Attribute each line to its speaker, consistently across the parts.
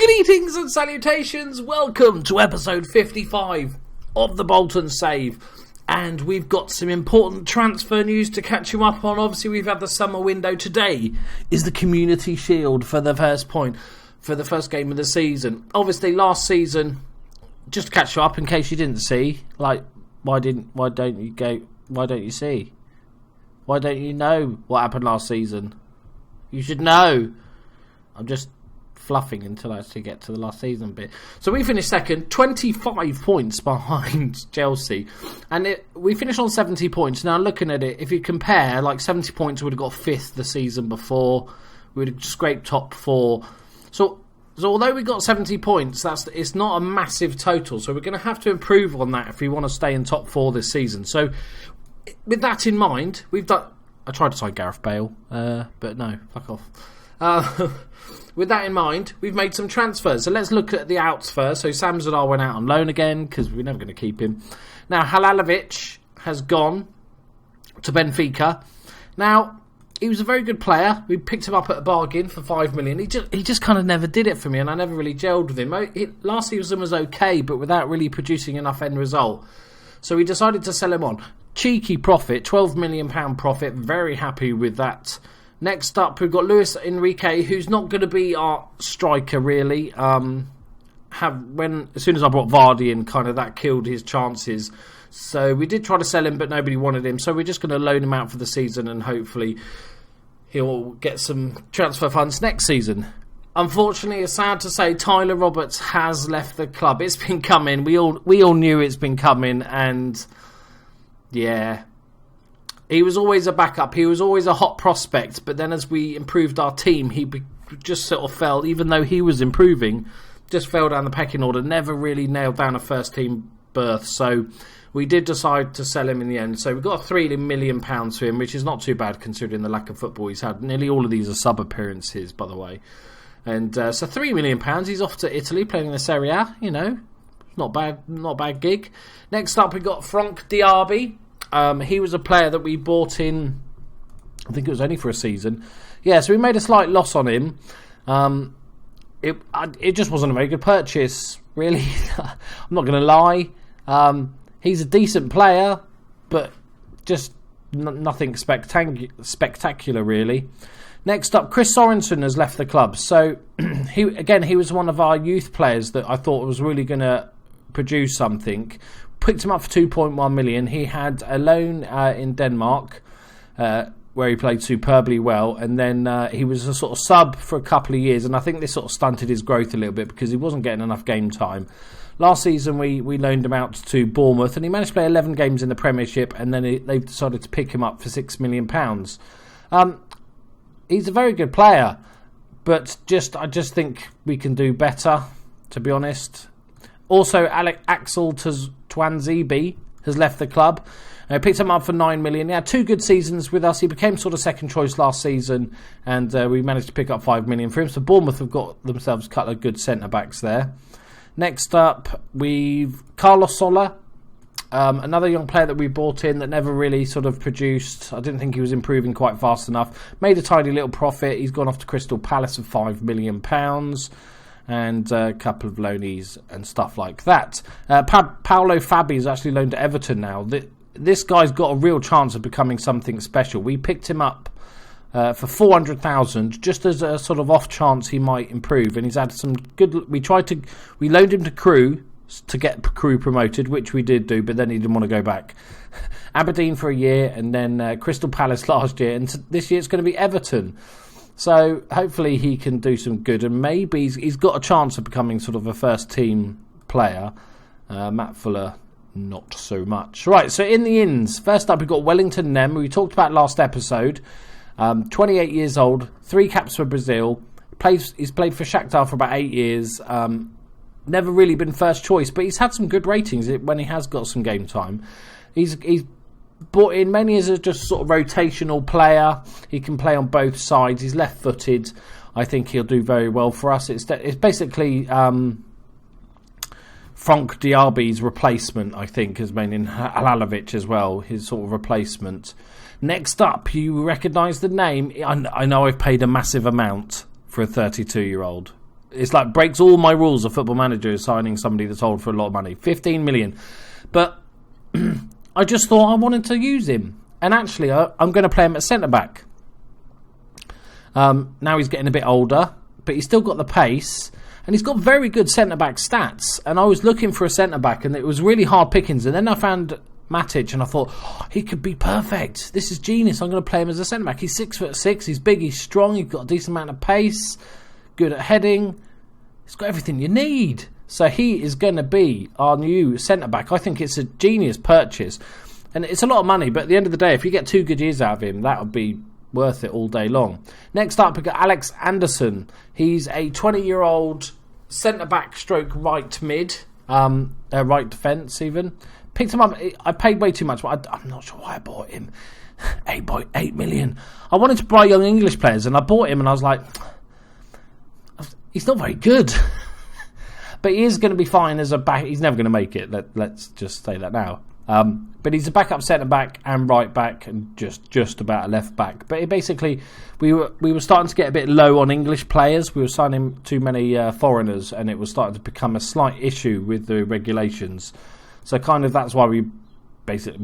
Speaker 1: Greetings and salutations, welcome to episode 55 of the Bolton Save. And we've got some important transfer news to catch you up on. Obviously we've had the summer window. Today is the Community Shield for the first point, for the first game of the season. Obviously last season, just to catch you up in case you didn't see, like why don't you see? Why don't you know what happened last season? You should know. I'm just fluffing until I actually get to the last season bit. So we finished second, 25 points behind Chelsea, and we finished on 70 points. Now looking at it, if you compare, like 70 points would have got fifth the season before, we would have scraped top four. So although we got 70 points, it's not a massive total, so we're going to have to improve on that if we want to stay in top four this season. So with that in mind, I tried to sign Gareth Bale, but no, fuck off. With that in mind, we've made some transfers. So let's look at the outs first. So Sam Zadar went out on loan again because we're never going to keep him. Now Halalovic has gone to Benfica. Now he was a very good player. We picked him up at a bargain for 5 million. He just kind of never did it for me, and I never really gelled with him. Last season was okay, but without really producing enough end result. So we decided to sell him on. Cheeky profit, £12 million profit. Very happy with that. Next up, we've got Luis Enrique, who's not going to be our striker, really. As soon as I brought Vardy in, kind of that killed his chances. So we did try to sell him, but nobody wanted him. So we're just going to loan him out for the season, and hopefully he'll get some transfer funds next season. Unfortunately, it's sad to say, Tyler Roberts has left the club. It's been coming. We all knew it's been coming, and yeah. He was always a backup. He was always a hot prospect. But then as we improved our team, he just sort of fell, even though he was improving, just fell down the pecking order. Never really nailed down a first team berth. So we did decide to sell him in the end. So we got £3 million for him, which is not too bad considering the lack of football he's had. Nearly all of these are sub appearances, by the way. And so £3 million. He's off to Italy playing in the Serie A. You know, not bad gig. Next up, we got Frank Diaby. He was a player that we bought in, I think it was only for a season. Yeah, so we made a slight loss on him. It just wasn't a very good purchase, really. I'm not going to lie. He's a decent player, but just nothing spectacular, really. Next up, Chris Sorensen has left the club. So, he was one of our youth players that I thought was really going to produce something. Picked him up for 2.1 million. He had a loan in Denmark where he played superbly well, and then he was a sort of sub for a couple of years, and I think this sort of stunted his growth a little bit because he wasn't getting enough game time. Last season we loaned him out to Bournemouth, and he managed to play 11 games in the Premiership, and then they decided to pick him up for £6 million. He's a very good player, but I just think we can do better, to be honest. Also, Axel Twanzebe has left the club. Picked him up for 9 million. He had 2 good seasons with us. He became sort of second choice last season, and we managed to pick up 5 million for him. So Bournemouth have got themselves a couple of good centre backs there. Next up, we've Carlos Sola, another young player that we bought in that never really sort of produced. I didn't think he was improving quite fast enough. Made a tidy little profit. He's gone off to Crystal Palace for £5 million. And a couple of loanees and stuff like that. Paolo Fabi is actually loaned to Everton now. This guy's got a real chance of becoming something special. We picked him up for 400,000 just as a sort of off chance he might improve, and he's had some good. We loaned him to Crewe to get Crewe promoted, which we did do, but then he didn't want to go back. Aberdeen for a year, and then Crystal Palace last year, and this year it's going to be Everton. So hopefully he can do some good, and maybe he's got a chance of becoming sort of a first team player. Matt Fuller, not so much. Right, so in the ins, first up we've got Wellington Nem, who we talked about last episode. 28 years old, 3 caps for Brazil. He's played for Shakhtar for about 8 years. Never really been first choice, but he's had some good ratings when he has got some game time. He's brought in mainly as a just sort of rotational player. He can play on both sides. He's left-footed. I think he'll do very well for us. It's basically Frank Diaby's replacement, I think, has been in Halalovic as well, his sort of replacement. Next up, you recognise the name. I know I've paid a massive amount for a 32-year-old. it's like breaks all my rules of Football Manager signing somebody that's old for a lot of money. 15 million. But I just thought I wanted to use him. And actually, I'm going to play him at centre-back. Now he's getting a bit older, but he's still got the pace. And he's got very good centre-back stats. And I was looking for a centre-back, and it was really hard pickings. And then I found Matic, and I thought, he could be perfect. This is genius. I'm going to play him as a centre-back. He's 6'6". He's big. He's strong. He's got a decent amount of pace. Good at heading. He's got everything you need. So he is going to be our new centre-back. I think it's a genius purchase. And it's a lot of money, but at the end of the day, if you get 2 good years out of him, that would be worth it all day long. Next up, we've got Alex Anderson. He's a 20-year-old centre-back stroke right mid, right defence even. Picked him up. I paid way too much, but I'm not sure why I bought him. 8 million. I wanted to buy young English players, and I bought him, and I was like, he's not very good. But he is going to be fine as a back. He's never going to make it. Let's just say that now. But he's a backup centre back and right back and just about a left back. But basically, we were starting to get a bit low on English players. We were signing too many foreigners, and it was starting to become a slight issue with the regulations. So kind of that's why we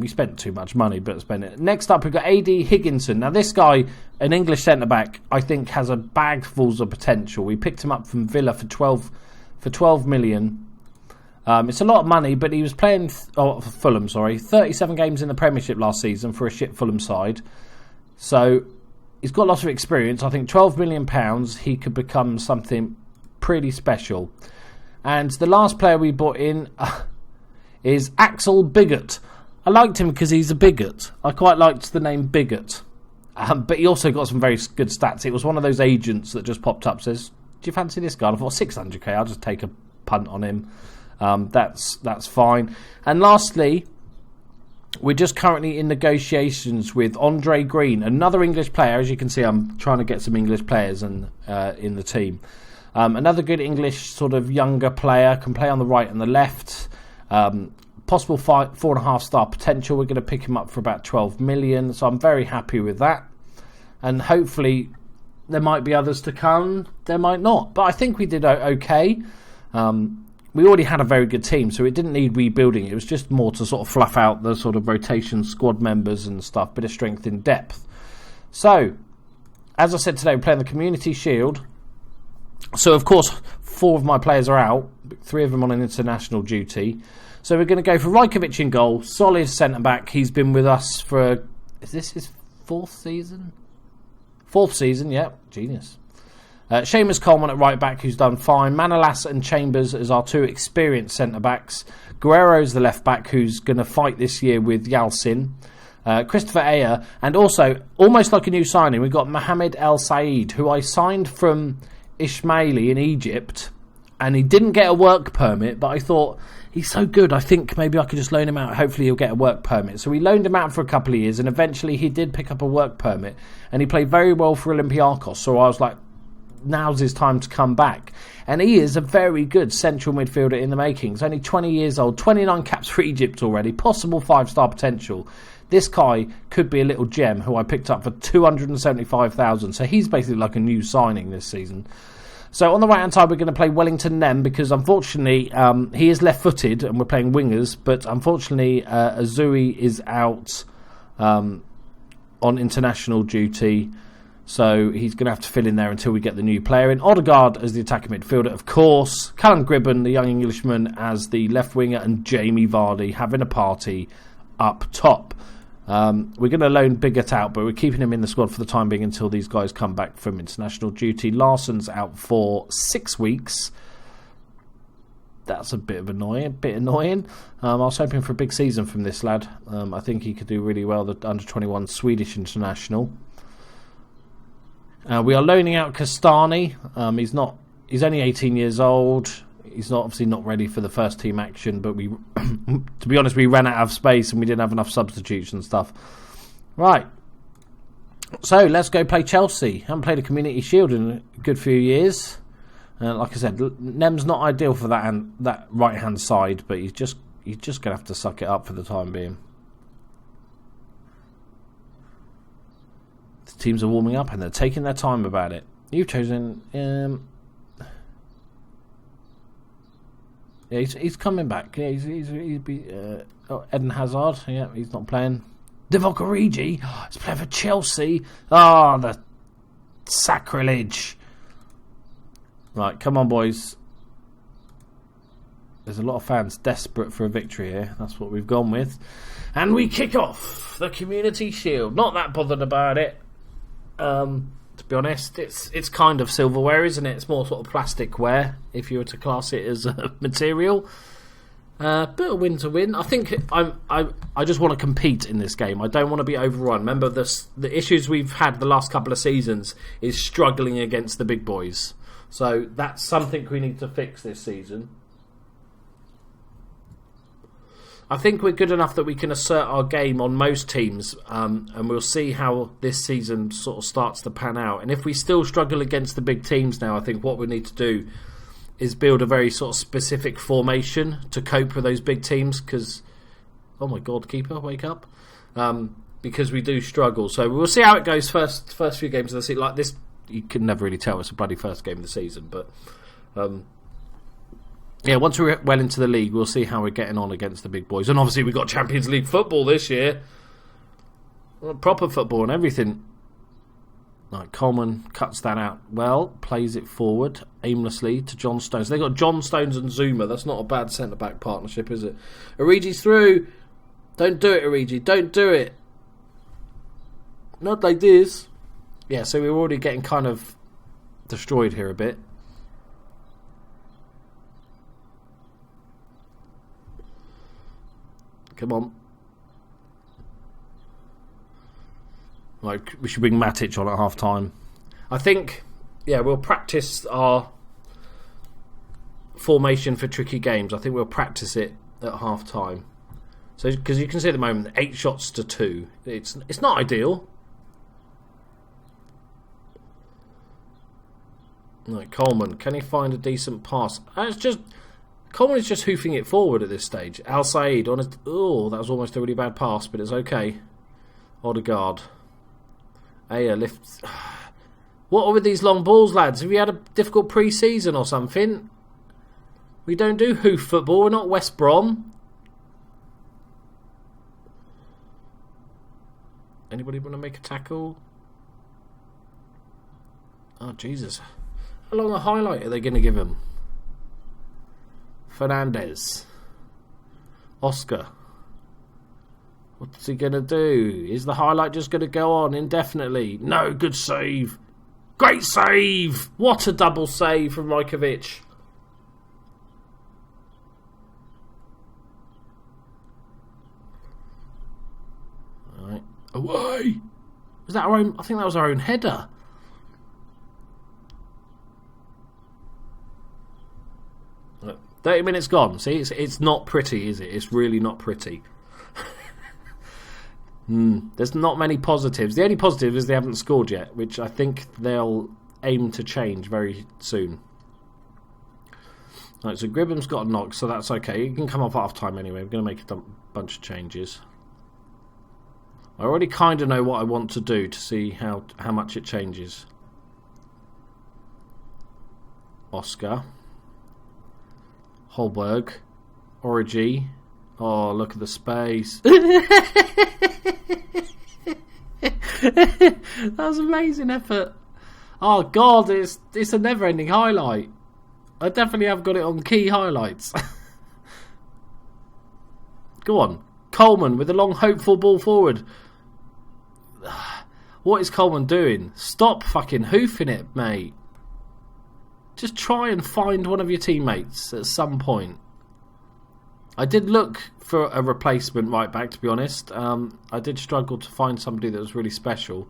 Speaker 1: spent too much money, but spent it. Next up, we've got AD Higginson. Now this guy, an English centre back, I think has a bag full of potential. We picked him up from Villa for 12 million. It's a lot of money, but he was playing for Fulham, 37 games in the Premiership last season for a shit Fulham side. So he's got lots of experience. I think £12 million, he could become something pretty special. And the last player we bought in is Axel Bigot. I liked him because he's a bigot. I quite liked the name Bigot. But he also got some very good stats. It was one of those agents that just popped up, says, do you fancy this guy? And I thought, 600k, I'll just take a punt on him. That's fine. And lastly, we're just currently in negotiations with Andre Green, another English player. As you can see, I'm trying to get some English players in the team. Another good English sort of younger player, can play on the right and the left. Possible 4.5 star potential. We're going to pick him up for about 12 million. So I'm very happy with that. And hopefully there might be others to come. There might not. But I think we did okay. We already had a very good team, so it didn't need rebuilding. It was just more to sort of fluff out the sort of rotation squad members and stuff, bit of strength in depth. So, as I said today, we're playing the Community Shield. So, of course, 4 of my players are out, 3 of them on an international duty. So we're going to go for Rajkovic in goal, solid centre-back. He's been with us for, is this his 4th season? 4th season, yeah, genius. Seamus Coleman at right back, who's done fine. Manolas and Chambers as our 2 experienced centre backs. Guerrero's the left back, who's going to fight this year with Yalcin. Christopher Ayer, and also almost like a new signing, we've got Mohamed El Said, who I signed from Ismaili in Egypt, and he didn't get a work permit, but I thought, he's so good, I think maybe I could just loan him out. Hopefully he'll get a work permit. So we loaned him out for a couple of years, and eventually he did pick up a work permit, and he played very well for Olympiacos. So I was like, now's his time to come back. And he is a very good central midfielder in the making. He's only 20 years old, 29 caps for Egypt already, possible 5-star potential. This guy could be a little gem who I picked up for 275,000. So he's basically like a new signing this season. So on the right hand side, we're going to play Wellington Nem, because unfortunately he is left footed and we're playing wingers, but unfortunately Azui is out on international duty. So he's going to have to fill in there until we get the new player in. Odegaard as the attacking midfielder, of course. Callum Gribben, the young Englishman, as the left winger. And Jamie Vardy having a party up top. We're going to loan Bigot out, but we're keeping him in the squad for the time being until these guys come back from international duty. Larsson's out for 6 weeks. That's a bit annoying. I was hoping for a big season from this lad. I think he could do really well, the under-21 Swedish international. We are loaning out Castani. He's only 18 years old. He's obviously not ready for the first team action, but we, to be honest, we ran out of space and we didn't have enough substitutes and stuff. Right. So let's go play Chelsea. Haven't played a Community Shield in a good few years. Like I said, Nem's not ideal for that right hand side, but he's just gonna have to suck it up for the time being. The teams are warming up and they're taking their time about it. You've chosen Yeah, he's coming back. Yeah, Eden Hazard. Yeah, he's not playing. Divock Origi. He's playing for Chelsea. Oh, the sacrilege. Right, come on, boys. There's a lot of fans desperate for a victory here. That's what we've gone with. And we kick off the Community Shield. Not that bothered about it. To be honest, it's kind of silverware, isn't it? It's more sort of plasticware, if you were to class it as a material. Bit of win to win. I think I just want to compete in this game. I don't want to be overrun. Remember, the issues we've had the last couple of seasons is struggling against the big boys. So that's something we need to fix this season. I think we're good enough that we can assert our game on most teams, and we'll see how this season sort of starts to pan out. And if we still struggle against the big teams now, I think what we need to do is build a very sort of specific formation to cope with those big teams. Because, oh my God, keeper, wake up! Because we do struggle. So we'll see how it goes. First few games of the season, like this, you can never really tell. It's a bloody first game of the season, but. Yeah, once we're well into the league, we'll see how we're getting on against the big boys. And obviously we've got Champions League football this year. Proper football and everything. Right, Coleman cuts that out well, plays it forward aimlessly to John Stones. They've got John Stones and Zuma. That's not a bad centre-back partnership, is it? Origi's through. Don't do it, Origi. Don't do it. Not like this. Yeah, so we're already getting kind of destroyed here a bit. Come on. Like, we should bring Matic on at half time. I think, yeah, we'll practice our formation for tricky games. I think we'll practice it at half time. So, because you can see at the moment, 8 shots to 2. It's not ideal. Right, Coleman, can he find a decent pass? Coleman is just hoofing it forward at this stage. Al Said on his... Oh, that was almost a really bad pass, but it's okay. Odegaard. Aya lifts... What are with these long balls, lads? Have you had a difficult pre-season or something? We don't do hoof football. We're not West Brom. Anybody want to make a tackle? Oh, Jesus. How long a highlight are they going to give him? Fernandez. Oscar. What's he going to do? Is the highlight just going to go on indefinitely? No, good save. Great save. What a double save from Rajkovic. All right. Away. Was that our own? I think that was our own header. Look, 30 minutes gone. See, it's not pretty, is it? It's really not pretty. There's not many positives. The only positive is they haven't scored yet, which I think they'll aim to change very soon. Right, so Gribham's got a knock, so that's okay. He can come off half time anyway. We're going to make a bunch of changes. I already kind of know what I want to do to see how much it changes. Oscar. Holberg. Origi. Oh, look at the space. That was an amazing effort. Oh, God, it's a never-ending highlight. I definitely have got it on key highlights. Go on. Coleman with a long, hopeful ball forward. What is Coleman doing? Stop fucking hoofing it, mate. Just try and find one of your teammates at some point. I did look for a replacement right back, to be honest. I did struggle to find somebody that was really special.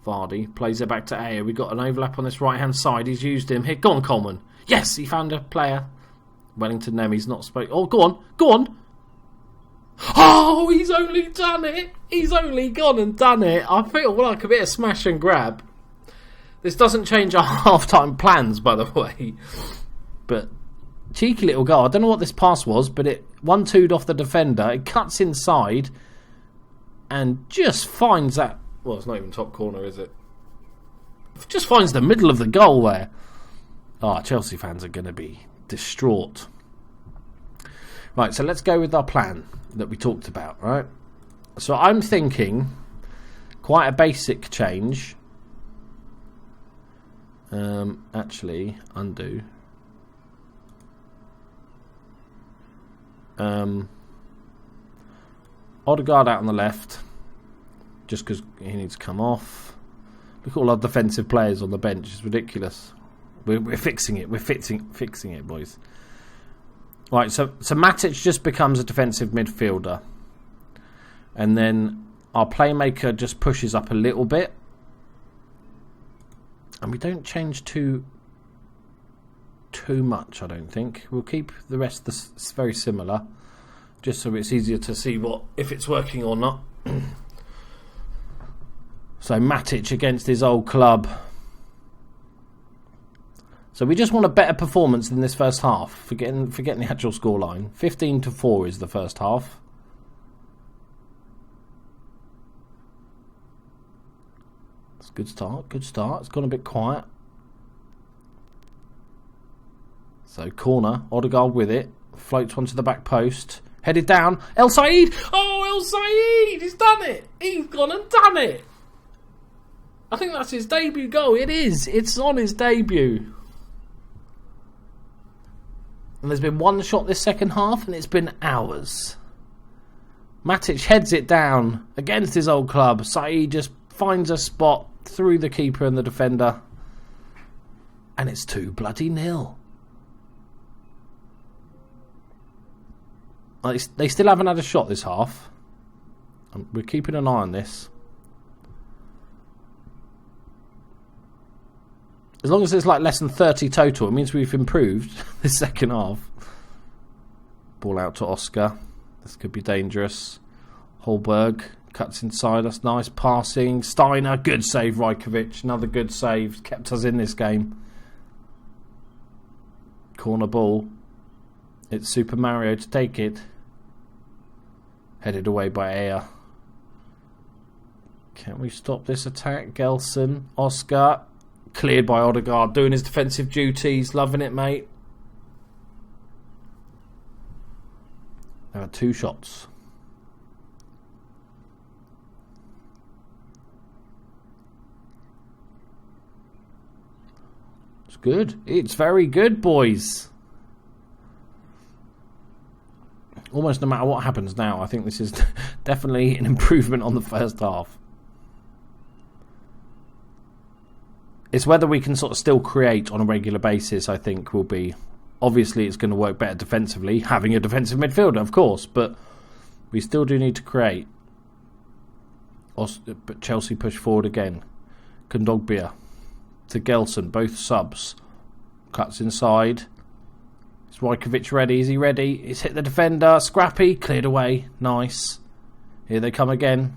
Speaker 1: Vardy plays it back to Aya. We've got an overlap on this right-hand side. He's used him. Here, go on, Coleman. Yes, he found a player. Wellington Nemi's not spoke. Oh, go on. Go on. Oh, he's only done it. He's only gone and done it. I feel like a bit of smash and grab. This doesn't change our half-time plans, by the way. But... cheeky little goal. I don't know what this pass was, but it 1-2'd off the defender. It cuts inside and just finds that... well, it's not even top corner, is it? Just finds the middle of the goal there. Oh, Chelsea fans are going to be distraught. Right, so let's go with our plan that we talked about, right? So I'm thinking quite a basic change. Actually, undo. Odegaard out on the left, just because he needs to come off. Look at all our defensive players on the bench. It's ridiculous. We're fixing it. We're fixing it, boys. Right, so Matic just becomes a defensive midfielder. And then our playmaker just pushes up a little bit. And we don't change too much, I don't think. We'll keep the rest very similar, just so it's easier to see if it's working or not. So Matic against his old club. So we just want a better performance than this first half. Forgetting the actual scoreline. 15-4 is the first half. It's a good start. Good start. It's gone a bit quiet. So corner. Odegaard with it. Floats onto the back post. Headed down. El Said. Oh, El Said! He's done it. He's gone and done it. I think that's his debut goal. It is. It's on his debut. And there's been one shot this second half, and it's been ours. Matic heads it down against his old club. Said just finds a spot through the keeper and the defender. And it's 2-0. They still haven't had a shot this half. We're keeping an eye on this. As long as there's like less than 30 total, it means we've improved this second half. Ball out to Oscar. This could be dangerous. Holberg cuts inside. That's nice passing. Steiner, good save. Rajkovic, another good save. Kept us in this game. Corner ball. It's Super Mario to take it. Headed away by Ayer. Can we stop this attack? Gelson, Oscar. Cleared by Odegaard, doing his defensive duties. Loving it, mate. There are 2 shots. It's good. It's very good, boys. Almost no matter what happens now, I think this is definitely an improvement on the first half. It's whether we can sort of still create on a regular basis, I think, will be... Obviously, it's going to work better defensively, having a defensive midfielder, of course, but we still do need to create. But Chelsea push forward again. Kondogbia to Gelson, both subs. Cuts inside. Is Rajkovic ready? Is he ready? He's hit the defender. Scrappy, cleared away. Nice. Here they come again.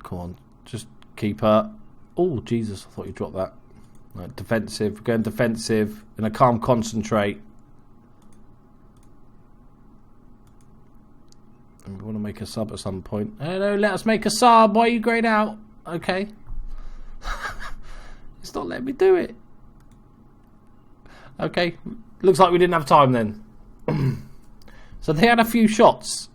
Speaker 1: Come on, just... Keeper. Oh, Jesus, I thought you dropped that. Right, defensive. We're going defensive. In a calm concentrate. And we want to make a sub at some point. Hello, let us make a sub. Why are you grayed out? Okay. It's not letting me do it. Okay. Looks like we didn't have time then. So they had a few shots,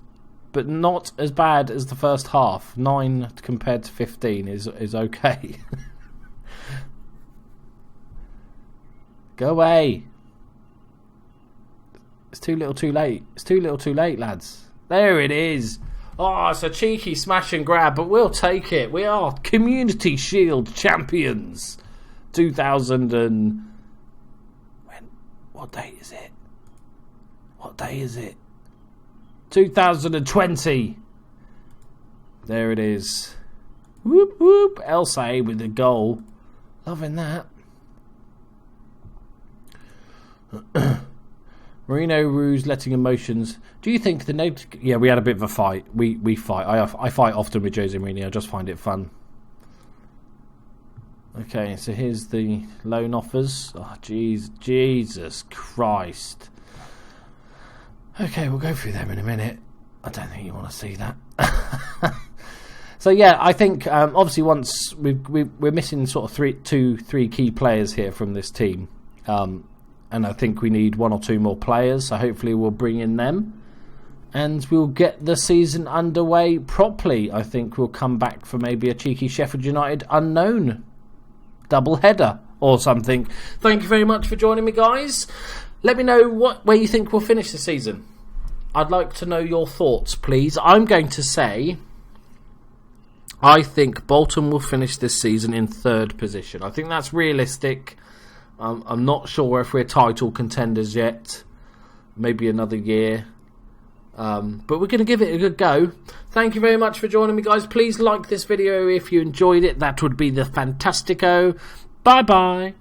Speaker 1: but not as bad as the first half. 9 compared to 15 is okay. Go away. It's too little too late. It's too little too late, lads. There it is. Oh, it's a cheeky smash and grab, but we'll take it. We are Community Shield champions. 2000 and... What day is it? What day is it? 2020. There it is. Whoop whoop. Elsa with the goal. Loving that. Marino Ruse letting emotions. Do you think the yeah, we had a bit of a fight. We fight. I fight often with Jose Mourinho. I just find it fun. Okay, so here's the loan offers. Oh, Jesus Christ. Okay, we'll go through them in a minute. I don't think you want to see that. So yeah, I think obviously once we're missing sort of three key players here from this team. and I think we need 1 or 2 more players, so hopefully we'll bring in them. And we'll get the season underway properly. I think we'll come back for maybe a cheeky Sheffield United unknown double header or something. Thank you very much for joining me, guys. Let me know where you think we'll finish the season. I'd like to know your thoughts, please. I'm going to say I think Bolton will finish this season in 3rd position. I think that's realistic. I'm not sure if we're title contenders yet. Maybe another year. But we're going to give it a good go. Thank you very much for joining me, guys. Please like this video if you enjoyed it. That would be the fantastico. Bye-bye.